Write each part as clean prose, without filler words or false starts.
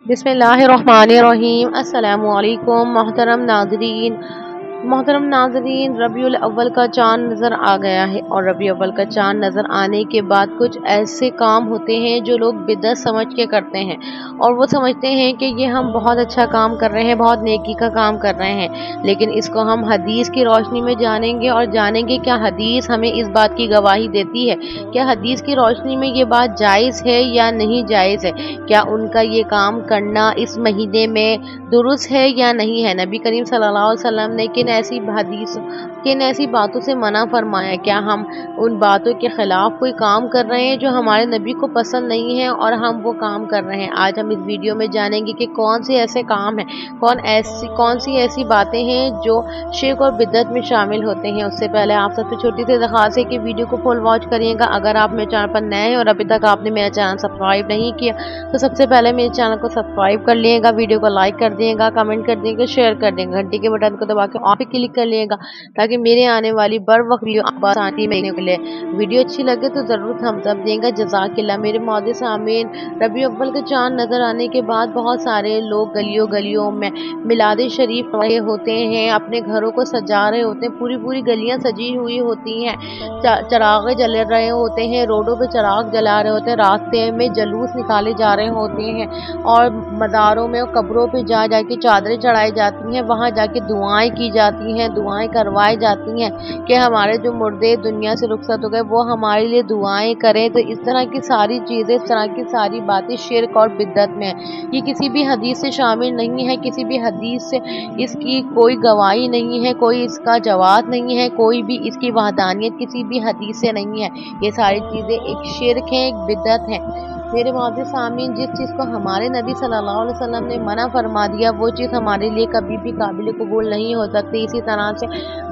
बिस्मिल्लाहिर्रहमानिर्रहीम। अस्सलामुअलैकुम मोहतरम नाजरीन, रबीउल अव्वल का चाँद नज़र आ गया है और रबीउल अव्वल का चाँद नज़र आने के बाद कुछ ऐसे काम होते हैं जो लोग बिदअत समझ के करते हैं और वो समझते हैं कि ये हम बहुत अच्छा काम कर रहे हैं, बहुत नेकी का काम कर रहे हैं। लेकिन इसको हम हदीस की रोशनी में जानेंगे और जानेंगे क्या हदीस हमें इस बात की गवाही देती है, क्या हदीस की रोशनी में ये बात जायज़ है या नहीं जायज़ है, क्या उनका ये काम करना इस महीने में दुरुस्त है या नहीं है। नबी करीम सल्लल्लाहु अलैहि वसल्लम ने किन ऐसी बातों से मना फरमाया, क्या हम उन बातों के खिलाफ कोई काम कर रहे हैं जो हमारे नबी को पसंद नहीं है और हम वो काम कर रहे हैं। आज हम इस वीडियो में जानेंगे कि कौन से ऐसे काम हैं, कौन सी ऐसी बातें हैं जो शिर्क और बिदअत में शामिल होते हैं। उससे पहले आप सबसे छोटी सी दरख्वास्त है कि वीडियो को फुल वॉच करिएगा। अगर आप मेरे चैनल पर नए हैं और अभी तक आपने मेरा चैनल सब्सक्राइब नहीं किया तो सबसे पहले मेरे चैनल को सब्सक्राइब कर लिएगा, वीडियो को लाइक कर दिएगा, कमेंट कर दिएगा, शेयर कर देंगे, घंटी के बटन को दबा के ऑल पे क्लिक कर लिएगा ताकि मेरे आने वाली बर वक्त वीडियो आप आसानी मिलने के लिए। वीडियो अच्छी लगे तो ज़रूर थम्स अप देंगे। जज़ाकिल्लाह। मेरे मौजूद सामीन, रबीउल अव्वल के चाँद नज़र आने के बाद बहुत सारे लोग गलियों में मिलाद शरीफ रहे होते हैं, अपने घरों को सजा रहे होते हैं, पूरी गलियां सजी हुई होती हैं, चराग जल रहे होते हैं, रोडों पे चराग जला रहे होते हैं, रास्ते में जलूस निकाले जा रहे होते हैं और मज़ारों में और कब्रों पे जा के चादरें चढ़ाई जाती हैं, वहाँ जाके दुआएं की जाती हैं, दुआएं करवाई जाती हैं कि हमारे जो मुर्दे दुनिया से रुखसत हो गए वो हमारे लिए दुआएं करें। तो इस तरह की सारी चीज़ें, इस तरह की सारी बातें शिर्क और बिदअत में है। ये किसी भी हदीस से शामिल नहीं है, किसी भी हदीस से इसकी कोई गवाही नहीं है, कोई इसका जवाब नहीं है, कोई भी इसकी वहदानियत किसी भी हदीस से नहीं है। ये सारी चीज़ें एक शिर्क है, एक बिदअत है। मेरे मौजूद सामीन, जिस चीज़ को हमारे नबी सल्लल्लाहु अलैहि वसल्लम ने मना फरमा दिया वो चीज़ हमारे लिए कभी भी काबिल कबूल नहीं हो सकती। इसी तरह से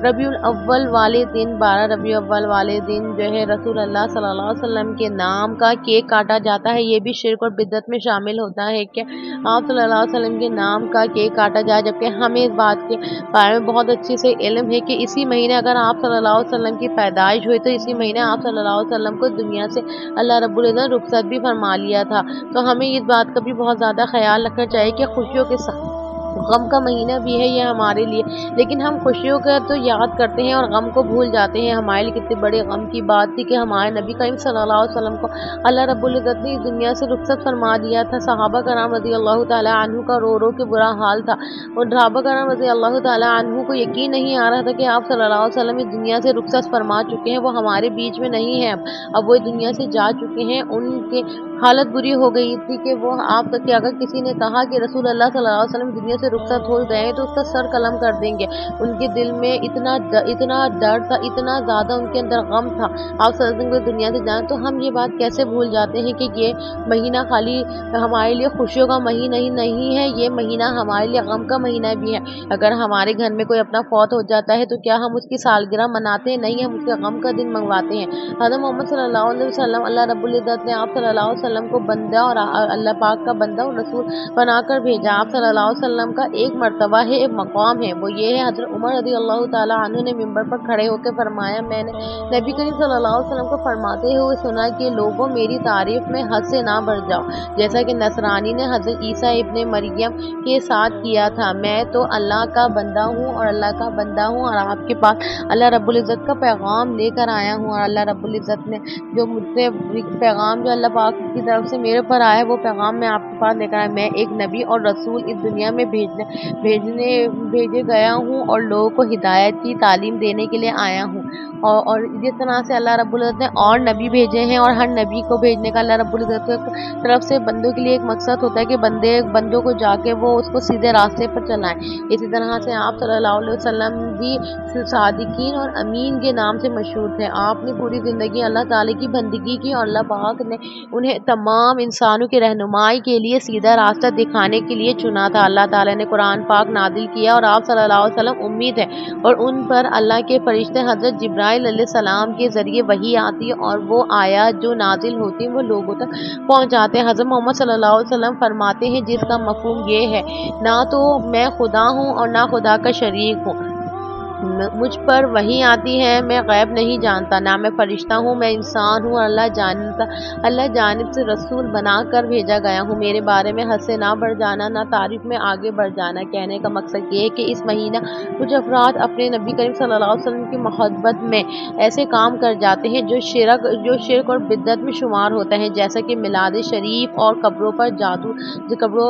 रबीउल अव्वल वाले दिन, 12 रबीउल अव्वल वाले दिन जो है रसूल अल्लाह सल्लल्लाहु अलैहि वसल्लम के नाम का केक काटा जाता है। ये भी शिर्क और बिदअत में शामिल होता है कि आप सल्लल्लाहु अलैहि वसल्लम के नाम का केक काटा जाए, जबकि हमें इस बात के बारे में बहुत अच्छे से इल्म है कि इसी महीने अगर आप सल्लल्लाहु अलैहि वसल्लम की पैदाइश हुई तो इसी महीने आप सल्लल्लाहु अलैहि वसल्लम को दुनिया से अल्लाह रब्बुल इज़्ज़त रुखसत भी फरमा लिया था। तो हमें इस बात का भी बहुत ज़्यादा ख्याल रखना चाहिए कि खुशियों के साथ गम का महीना भी है ये हमारे लिए, लेकिन हम खुशियों का तो याद करते हैं और गम को भूल जाते हैं। हमारे लिए कितने बड़े गम की बात थी कि हमारे नबी करीम सल्लल्लाहु अलैहि वसल्लम को अल्लाह रब्बुल इज़्ज़त ने इस दुनिया से रुखसत फरमा दिया था। सहाबा कराम रज़ी अल्लाह तआला अन्हु का रो के बुरा हाल था और सहाबा कराम रज़ी अल्लाह तआला अन्हु को यकीन नहीं आ रहा था कि आप सल्लल्लाहु अलैहि वसल्लम इस दुनिया से रुखसत फरमा चुके हैं, वो हमारे बीच में नहीं है, अब वो इस दुनिया से जा चुके हैं। उनकी हालत बुरी हो गई थी कि वो आप तक कि अगर किसी ने कहा कि रसूल अल्लाह सल्लल्लाहु अलैहि वसल्लम दुनिया से रुखसत हो गए तो उसका सर कलम कर देंगे। उनके दिल में इतना डर था, इतना ज़्यादा उनके अंदर गम था आप सल्लल्लाहु अलैहि वसल्लम दुनिया से जाए। तो हम ये बात कैसे भूल जाते हैं कि ये महीना खाली हमारे लिए खुशियों का महीना ही नहीं है, ये महीना हमारे लिए गम का महीना भी है। अगर हमारे घर में कोई अपना फौत हो जाता है तो क्या हम उसकी सालगिरह मनाते हैं? नहीं, हम उसके गम का दिन मंगवाते हैं। हज़रत मोहम्मद सल्लल्लाहु अलैहि वसल्लम, अल्लाह रब्बुल इज़्ज़त ने आप सल्लल्लाहु अलैहि वसल्लम को बंदा और अल्लाह पाक का बंदा और रसूल बनाकर भेजा। आप सल्लल्लाहु अलैहि वसल्लम का एक मर्तबा है, एक मकाम है, वो ये है हज़रत उमर रज़ी अल्लाह तआला अन्हु ने मिंबर पर खड़े होकर फरमाया, मैंने नबी करीम सल्लल्लाहु अलैहि वसल्लम को फरमाते हुए सुना कि लोगों मेरी तारीफ में हद से ना बढ़ जाओ, जैसा कि नसरानी ने हज़रत ईसा इब्ने मरियम के साथ किया था। मैं तो अल्लाह का बंदा हूँ और अल्लाह का बंदा हूँ और आपके पास अल्लाह रब्बुल इज़्ज़त का पैगाम लेकर आया हूँ और अल्लाह रब्बुल इज़्ज़त ने जो मुझसे पैगाम जो अल्लाह पाक की तरफ से मेरे पर आया है वो पैगाम मैं आपके पास लेकर आया। मैं एक नबी और रसूल इस दुनिया में भेजे गया हूँ और लोगों को हिदायत की तालीम देने के लिए आया हूँ। और जिस तरह से अल्लाह रब्बुल इज़्ज़त ने और नबी भेजे हैं और हर नबी को भेजने का अल्लाह रब्बुल इज़्ज़त की तरफ से बंदों के लिए एक मकसद होता है कि बंदों को जाके वो उसको सीधे रास्ते पर चलाएं। इसी तरह से आप सल्लल्लाहु अलैहि वसल्लम भी सादिकीन और अमीन के नाम से मशहूर थे। आपने पूरी ज़िंदगी अल्लाह ताला की बंदगी की और अल्लाह पाक ने उन्हें तमाम इंसानों की रहनुमाई के लिए सीधा रास्ता दिखाने के लिए चुना था। अल्लाह ताला ने कुरान पाक नादिल किया और आप सल्लल्लाहु अलैहि वसल्लम उम्मी थे और उन पर अल्लाह के फरिश्ते हज़रत जिब्राइल अलैहिस्सलाम के ज़रिए वही आती है और वो आयत जो नाजिल होती वो लोगों तक पहुँचाते हैं। हज़रत मोहम्मद सल्लल्लाहु अलैहि वसल्लम फरमाते हैं जिसका मफ़हूम ये है, ना तो मैं खुदा हूँ और ना खुदा का शरीक हूँ, मुझ पर वही आती है, मैं गैब नहीं जानता, ना मैं फरिश्ता हूँ, मैं इंसान हूँ, अल्लाह जानिब से रसूल बना कर भेजा गया हूँ। मेरे बारे में हद से ना बढ़ जाना, ना तारीफ में आगे बढ़ जाना। कहने का मकसद ये है कि इस महीना कुछ अफराद अपने नबी करीम सल्लल्लाहु अलैहि वसल्लम की मोहब्बत में ऐसे काम कर जाते हैं जो शिरक और बिद्दत में शुमार होते हैं, जैसा कि मिलाद शरीफ और कब्रों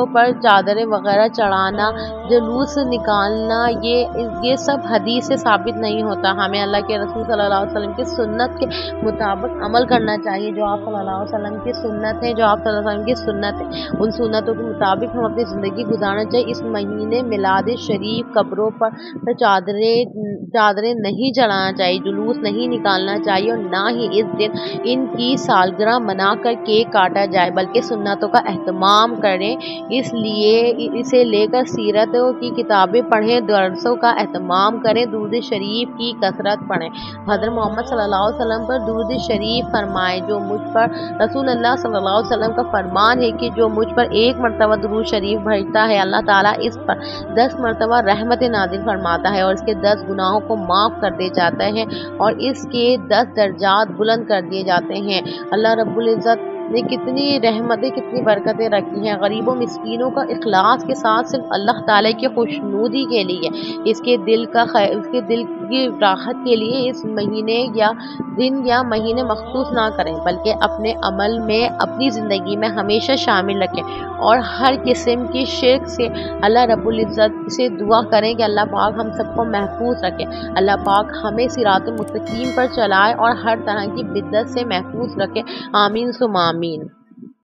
पर चादरें वगैरह चढ़ाना, जुलूस निकालना। ये सब हदीस से साबित नहीं होता। हमें अल्लाह के रसूल सल्लल्लाहु अलैहि वसल्लम की सुन्नत के मुताबिक अमल करना चाहिए। जो आप सल्लल्लाहु अलैहि वसल्लम की सुन्नत है, उन सुन्नतों के मुताबिक हम अपनी ज़िंदगी गुजारना चाहिए। इस महीने मिलाद शरीफ, कब्रों पर चादरें नहीं चढ़ाना चाहिए, जुलूस नहीं निकालना चाहिए, और ना ही इस दिन इनकी सालगिरह मनाकर केक काटा जाए, बल्कि सुन्नतों का एहतमाम करें। इसलिए इसे लेकर सीरत की किताबें पढ़ें, दरसों का एहतमाम करें, दुरूद शरीफ की कसरत पढ़ें। हज़रत मोहम्मद सल्लल्लाहु अलैहि वसल्लम पर दुरूद शरीफ फरमाएं। जो मुझ पर रसूल अल्लाह सल्लल्लाहु अलैहि वसल्लम का फरमान है कि जो मुझ पर एक मरतबा दुरूद शरीफ भेजता है, अल्लाह ताला इस पर 10 मरतबा रहमत नाजिल फरमाता है और इसके 10 गुनाहों को माफ़ कर दे जाता है और इसके 10 दर्जात बुलंद कर दिए जाते हैं। अल्लाह रब्बुल इज़्ज़त ने कितनी रहमतें, कितनी बरकतें रखी हैं। गरीबों मिस्कीनों का इखलास के साथ सिर्फ अल्लाह ताला की खुशनुदी के लिए, इसके दिल की राहत के लिए इस महीने या दिन या महीने मखसूस ना करें, बल्कि अपने अमल में, अपनी ज़िंदगी में हमेशा शामिल रखें और हर किस्म की शिर्क से अल्लाह रब्बुल इज़्ज़त से दुआ करें कि अल्लाह पाक हम सबको महफूज रखे। अल्लाह पाक हमें सिरात मुस्तकीम पर चलाए और हर तरह की बिद्दत से महफूज रखे। आमीन सुम्मा आमीन।